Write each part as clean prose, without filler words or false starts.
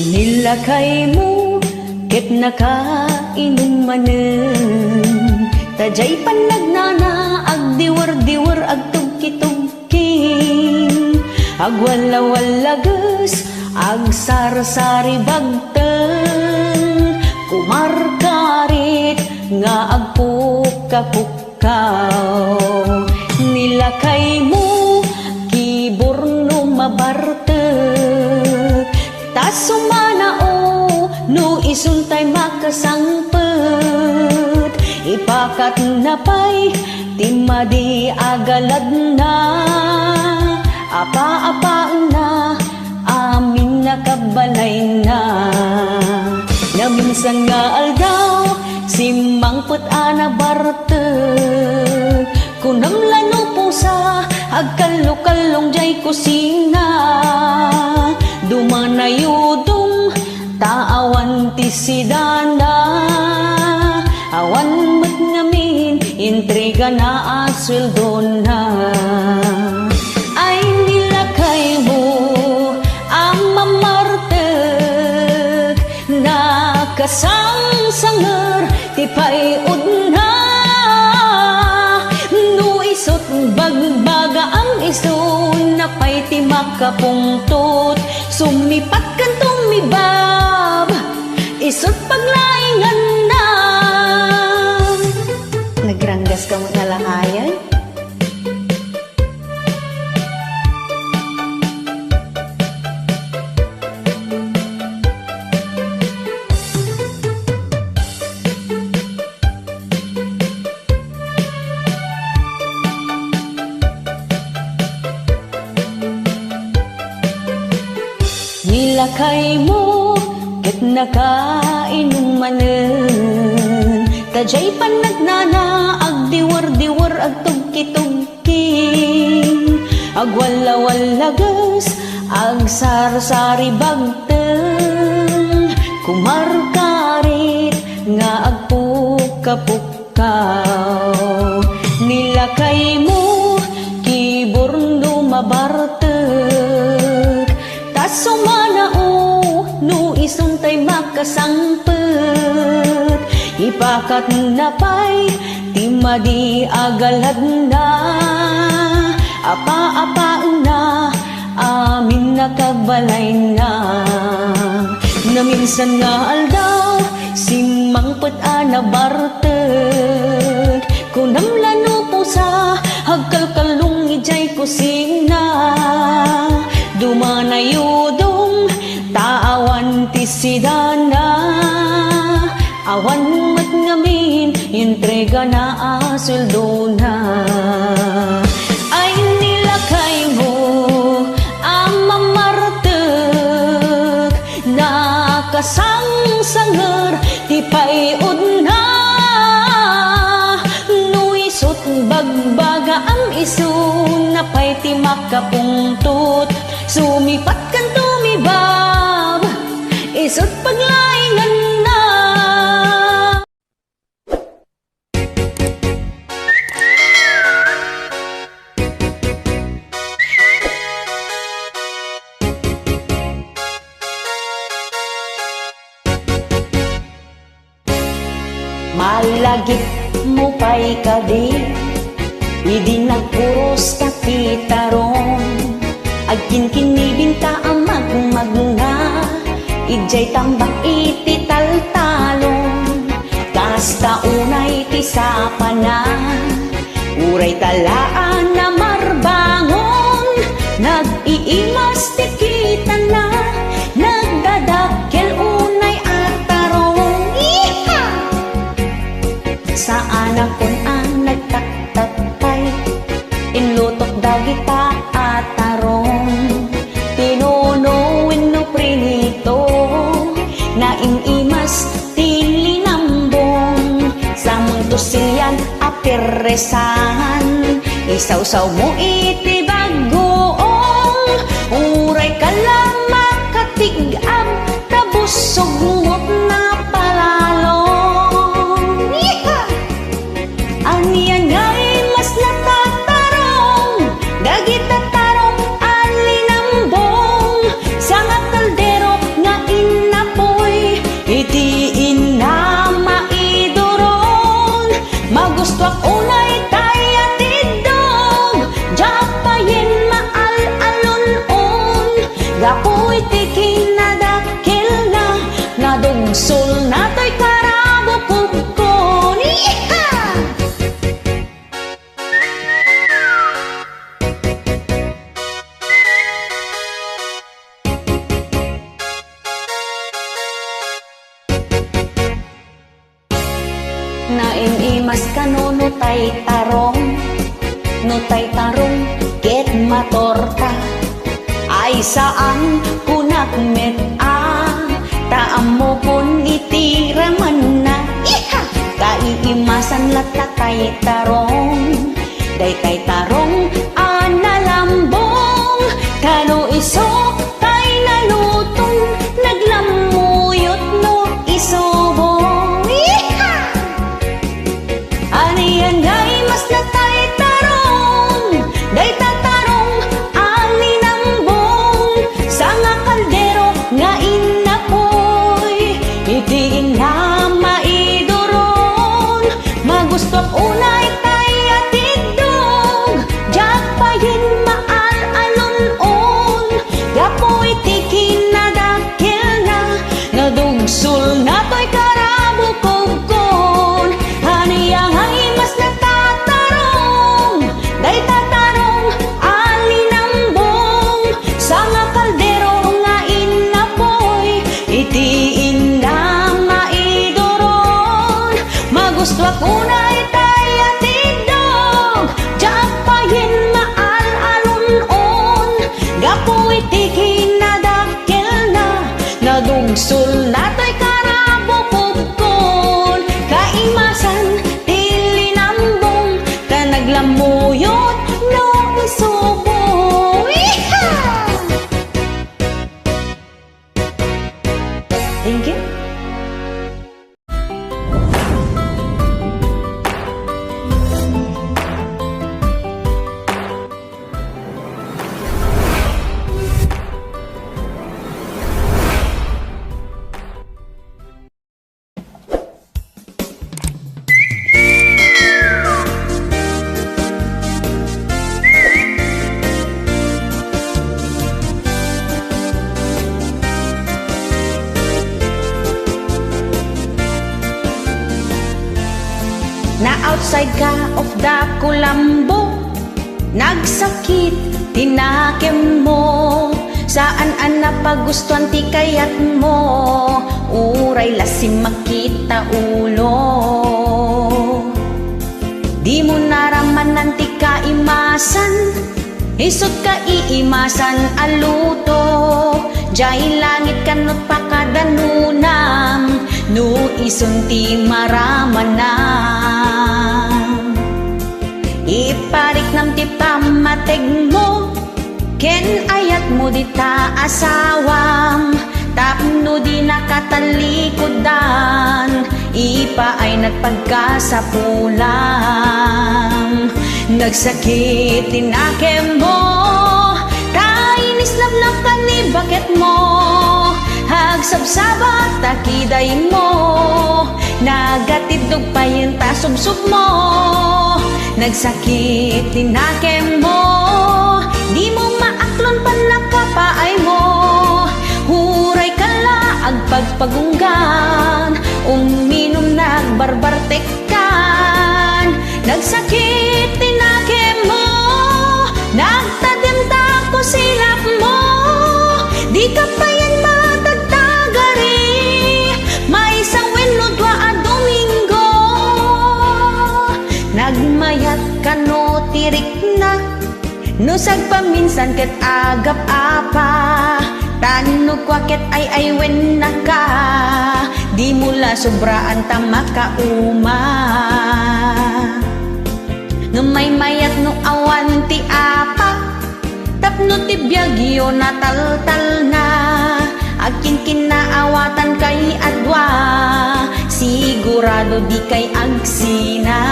Nilakay mo, ket nakainom manen. Tajay panagnana, agdiwar-diwar, agtugki-tugking. Agwala-walagas, agsar-sari bagteng. Kumarkarit, nga agpuka-pukaw. Nilakay mo, kiborno mabartek. Tas sumanao, no isuntay makasangpet. Ipakat na pa'y timadi agalad na. Apa-apa na, amin nakabalay na. Na minsan nga aldaw, simangpet ana bartek. Kunam lano pusa, agkalo-kalong jay kusina. Dumanayudong, taawan ti sidana. Awan mat ngamin, intriga na at sweldo na. Ay nilakay mo, ang mamartek. Nakasang-sanger, tipay udna. No isot bagbaga ang iso, napay ti makapungtot. Sumipat kan tumibab, isot paglaingan na. Nagranggas ka mo na lang ayan. Nilakay mo, ket nakainom manen. Tajay panagnana, agdiwar-diwar, agtugki-tugking. Agwala-walagas, agsar-sari bagteng. Kumarkarit, nga agpuka-pukaw. Nilakay mo, kiborno mabartek. Tas sumanao, no isuntay makasangpet. Ipakat na pa'y timadi agalad na. Apa-apa na, amin nakabalay na. Na minsan nga aldaw, simangpet ana bartek. Kunam lano pusa, agkalkalong ijay kusina. Dumanayudong, taawan ti sidana. Awan mat ngamin, intriga na asweldo na. Ay nilakay mo, ang mamartek. Nakasang-sanger, tipay udna. No isot bagbaga ang iso, napay ti makapungtot. Sumipat kan tumibab, isot paglaingan na. Malagip mo pa'y kadi, idi nagpuros ka kitarong. Agkin-kinibinta ang magmagna, ijay tambak iti taltalong. Kasta unay ti sapana, uray talaan na marbangon. Nag-iimas ti kita na, nagdadakkel unay atarong. Iha! Saan akong ang nagtaktatay, inlutok dagita atarong. Pinunuin no prinito, naimimas tilinambong. Sa mundo siyan apiresan, isaw-saw mo iti bagoong. Uray ka lang makatigam, tabusog mo't na palalong. Aniyan nga'y mas natatarong, dagita tarong alinambong. Sa nga kaldero nga ta ay saan kunakmet taam mo kun itiraman na iha kaiimasan latatay tarong day kay tarong analambong kano iso kay nalutong naglamuyot no isobong iha aniyan gay mas latay tarong day tatarong alinambong sa nga kaldero nga inapoy itiin na maidoron magusto unay tay atidog jak payin maal alon-on gapoy tikin na dakil na nadugsul na to'y karabukogkon haniyang ay mas natatarong day tatarong alinambong sa nga kaldero nga inapoy itiin na maidoron magusto kunay tay atidog jak payin maal alon-on gapoy tikin na dakil na nadugsul na to'y karabukogkon kaimasan tilinambong ka naglamuyot no isubo iha thank you. Na outside ka of the kulambo nagsakit tinakem mo saan an napagustuhan ti kayat mo uray lasim makita ulo di mo naramanan ti kaimasan isot ka iimasan aluto jay langit kanot pakadanunam no isunti maramanam iparik nam ti pamateg mo ken ayat mo di ta asawam tapno di nakatalikodan ipa ay nagpagkasapulang nagsakit tinakem mo kainis lablak ka ni bakit mo hagsabsabat takiday mo nagatidog pa yung tasubsub mo nagsakit tinakem mo di mo maaklon pan nakapaay mo huray kala agpagpagunggan uminom nagbarbartekan nagsakit tinakem mo nagtadim ko silap mo di ka pa yan matagtagari may isang wenodwa a domingo nagmayat ka no tirik na no sagpaminsan ket agap apa tanog kwaket ay wen na ka di mula sobraan ta makauma no may mayat no awan ti apa tapno ti biagyo na taltal na akin kinaawatan kay adwa sigurado di kay agsina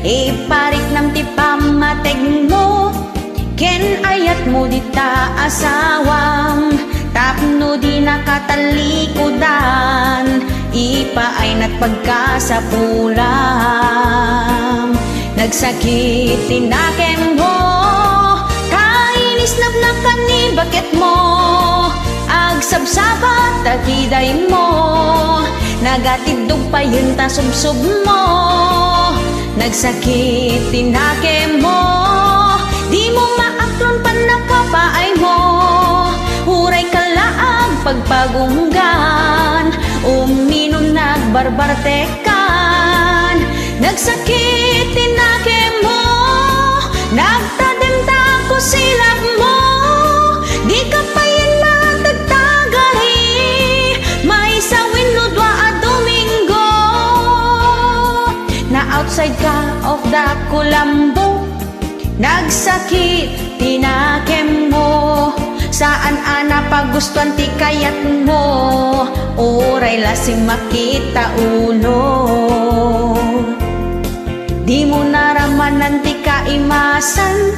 iparik nam ti pamateg mo ken ayat mo di ta asawam tapno di nakatalikodan ipa ay nagpagkasapulam nagsakit tinakem mo kainis nabnak ka ni bakit mo agsabsabat takiday mo nagatidog pa yun ta subsub mo nagsakit tinakem mo di mo maaklon pan nakapaay mo huray kalaag pagpagunggan uminom nagbarbartekan nagsakit tinakem mo nagtadya ko silap mo, di ka pa yan matagtagari. May sawin no dwa a Domingo, na outside ka of the kulambo. Nagsakit tinakem mo, saan ana pagustuhan ti kayat mo. Oray lasing makita ulo, di mo naramanan ti kaimasan,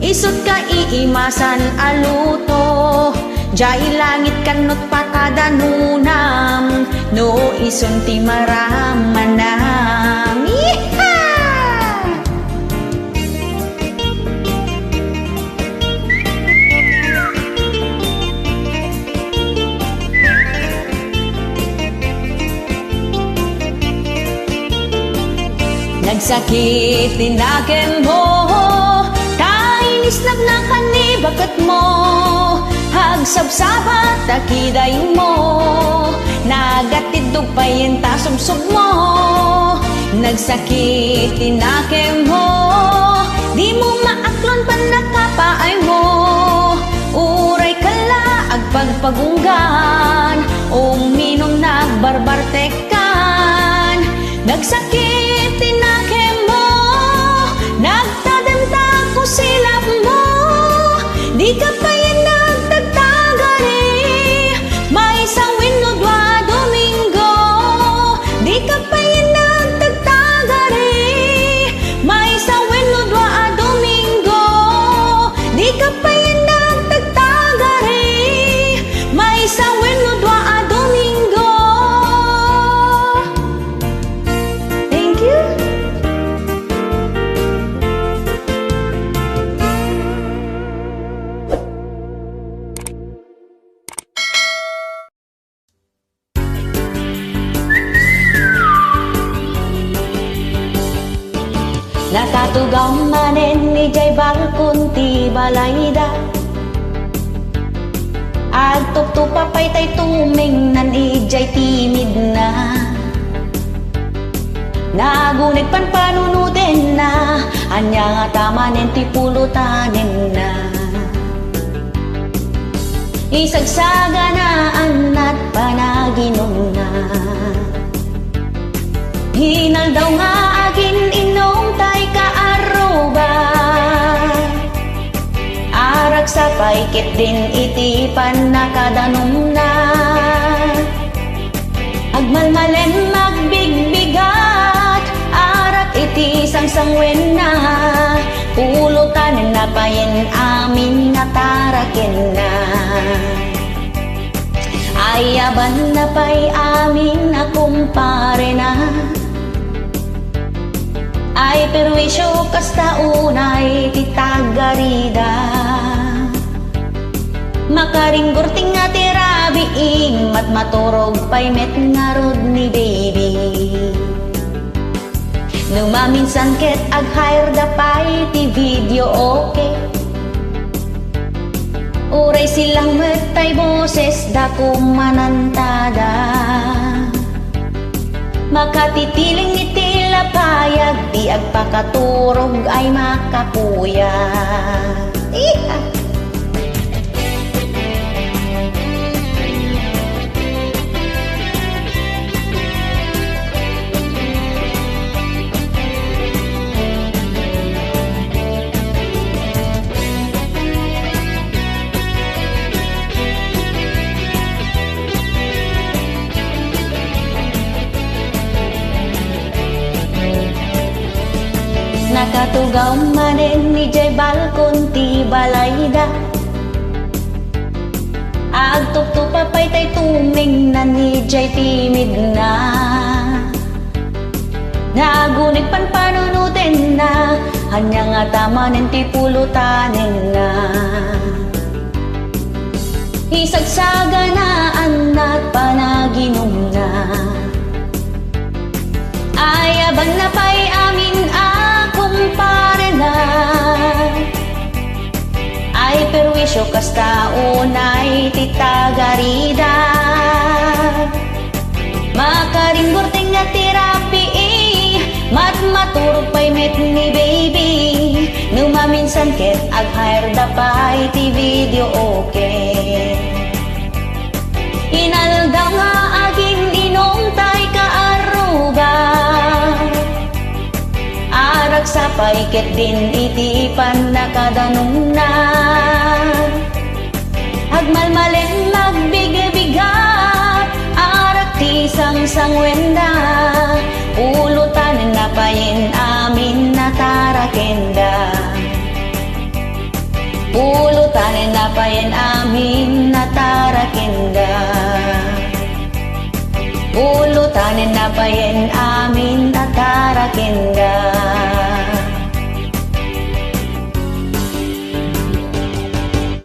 isot ka iimasan aluto. Jay langit kanot patadanunam, no ison ti maramanam. Nagsakit tinakem mo, tainis nagnakan ni bakat mo. Hagsabsabat takiday mo, nagatidog pa yung tasubsub mo. Nagsakit tinakem mo, di mo maaklon pa nakapaay mo. Uray kala agpagpagunggan, uminom nagbarbartekan. Nagsakit tinakem mo, nagtadanta ko silap mo, di ka pa yan nagtagtagari. May sawin no dwa Domingo, di ka pa yan nagtagtagari. May sawin no dwa a Domingo, di ka pa yan nagtagtagari. May sawin no dwa a Domingo. Nakatugaw manen ni jay balkon ti balayda, agtuptupapay tay tuming nan ijay timid na. Nagunig pan panunutin na, anya nga tamanen ti pulutanin na. Isagsaga na anat panaginom na, hinal daw nga agin inom tay kaaruba. Arag sa paikit din iti panakadanom na, agmalmalen magbigbigat, arak iti sangsangwen na. Pulutan na payen amin nataraken na, ayaban na pa'y amin na kumpare na. Ay perwisyo kasta unay titagarida, makaringgurting nga tirabiing mat maturog pa'y met nga rod ni baby. Numaminsan ket ag-hire da pa'y ti video okay, uray silang metay boses da kumanantada. Makatitiling iti lapayag, di agpakaturog ay makapuya. Nakatugaw manen ni jay balkon ti balayda, agtuptupapay tay tuming na ni jay timid na. Nagunig pan panunutin na, hanya nga tamanen ti pulutanin na. Isagsaga na anat panaginom na, ayaban na pa'y amin kumpare na. Ay perwisyo kasta unay titagarida, makaringgurting nga tirapi mat maturog pa'y met ni baby. Numamin minsan ket aghayr dapay ti video okay. Inaldaw nga agin inom tay kaaruga, arag sapay ket din iti panakadanong na. Agmalmalen magbigabigat, arag ti sang-sangwenda, ulutan na payin amin na tarakenda. Ulutan na payin amin na tarakenda. Ulutan na payin amin na tarakenda.